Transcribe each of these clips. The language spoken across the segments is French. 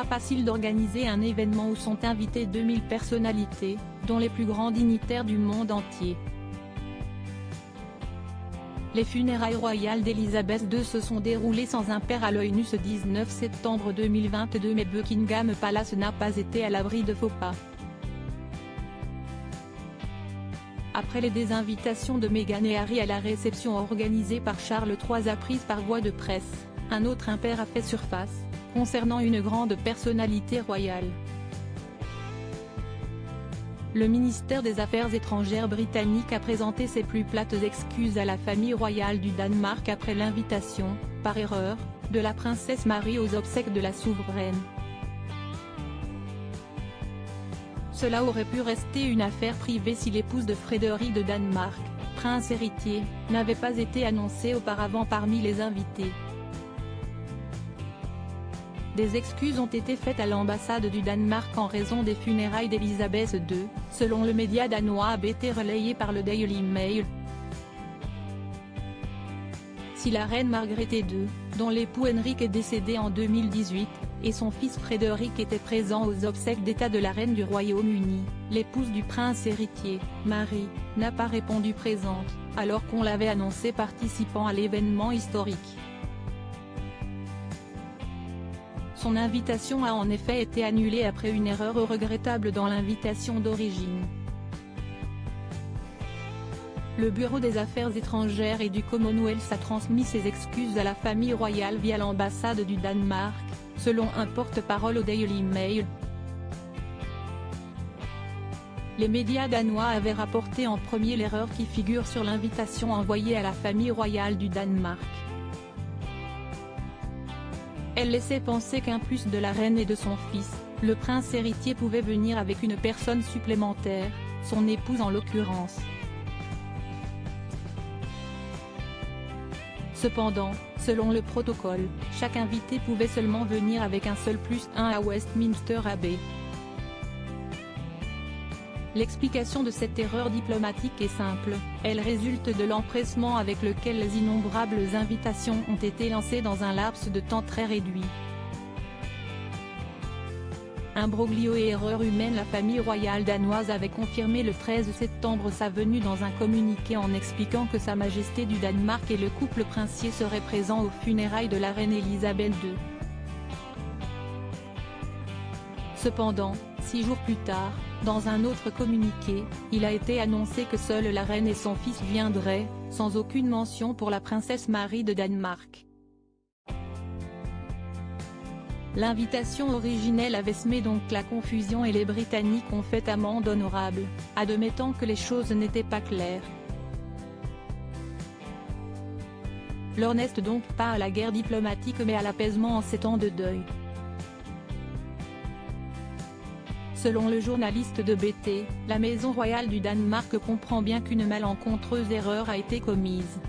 pas facile d'organiser un événement où sont invitées 2000 personnalités, dont les plus grands dignitaires du monde entier. Les funérailles royales d'Elisabeth II se sont déroulées sans un père à l'œil nu ce 19 septembre 2022, mais Buckingham Palace n'a pas été à l'abri de faux pas. Après les désinvitations de Meghan et Harry à la réception organisée par Charles III prise par voie de presse, un autre impair a fait surface, concernant une grande personnalité royale. Le ministère des Affaires étrangères britannique a présenté ses plus plates excuses à la famille royale du Danemark après l'invitation, par erreur, de la princesse Marie aux obsèques de la souveraine. Cela aurait pu rester une affaire privée si l'épouse de Frédéric de Danemark, prince héritier, n'avait pas été annoncée auparavant parmi les invités. Des excuses ont été faites à l'ambassade du Danemark en raison des funérailles d'Elisabeth II, selon le média danois ABT relayé par le Daily Mail. Si la reine Margrethe II, dont l'époux Henrik est décédé en 2018, et son fils Frédéric étaient présents aux obsèques d'État de la reine du Royaume-Uni, l'épouse du prince héritier, Marie, n'a pas répondu présente, alors qu'on l'avait annoncée participant à l'événement historique. Son invitation a en effet été annulée après une erreur regrettable dans l'invitation d'origine. Le Bureau des Affaires étrangères et du Commonwealth a transmis ses excuses à la famille royale via l'ambassade du Danemark, selon un porte-parole au Daily Mail. Les médias danois avaient rapporté en premier l'erreur qui figure sur l'invitation envoyée à la famille royale du Danemark. Elle laissait penser qu'en plus de la reine et de son fils, le prince héritier pouvait venir avec une personne supplémentaire, son épouse en l'occurrence. Cependant, selon le protocole, chaque invité pouvait seulement venir avec un seul +1 à Westminster Abbey. L'explication de cette erreur diplomatique est simple, elle résulte de l'empressement avec lequel les innombrables invitations ont été lancées dans un laps de temps très réduit. Imbroglio et erreur humaine. La famille royale danoise avait confirmé le 13 septembre sa venue dans un communiqué en expliquant que Sa Majesté du Danemark et le couple princier seraient présents aux funérailles de la reine Elisabeth II. Cependant, 6 jours plus tard, dans un autre communiqué, il a été annoncé que seule la reine et son fils viendraient, sans aucune mention pour la princesse Marie de Danemark. L'invitation originelle avait semé donc la confusion et les Britanniques ont fait amende honorable, admettant que les choses n'étaient pas claires. L'heure n'est donc pas à la guerre diplomatique mais à l'apaisement en ces temps de deuil. Selon le journaliste de BT, la maison royale du Danemark comprend bien qu'une malencontreuse erreur a été commise.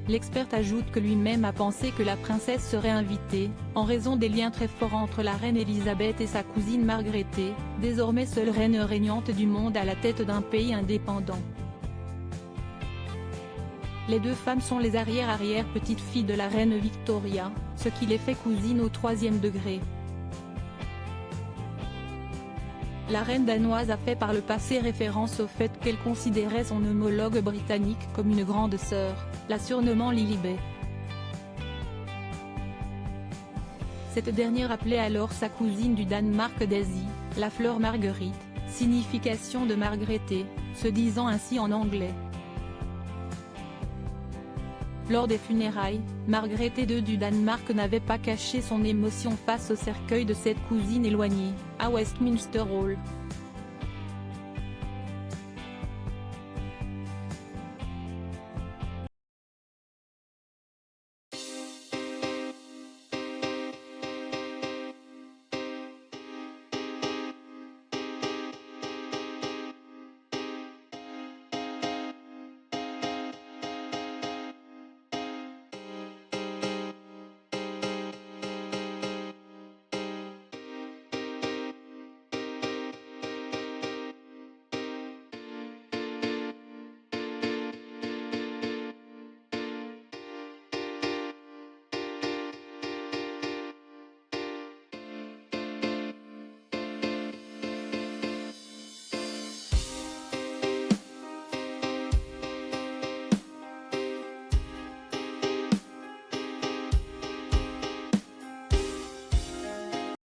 L'expert ajoute que lui-même a pensé que la princesse serait invitée, en raison des liens très forts entre la reine Elisabeth et sa cousine Margrethe, désormais seule reine régnante du monde à la tête d'un pays indépendant. Les deux femmes sont les arrière-petites-filles de la reine Victoria, ce qui les fait cousines au 3e degré. La reine danoise a fait par le passé référence au fait qu'elle considérait son homologue britannique comme une grande sœur, la surnommant Lilibet. Cette dernière appelait alors sa cousine du Danemark Daisy, la fleur Marguerite, signification de Margrethe, se disant ainsi en anglais. Lors des funérailles, Margrethe II du Danemark n'avait pas caché son émotion face au cercueil de cette cousine éloignée, à Westminster Hall.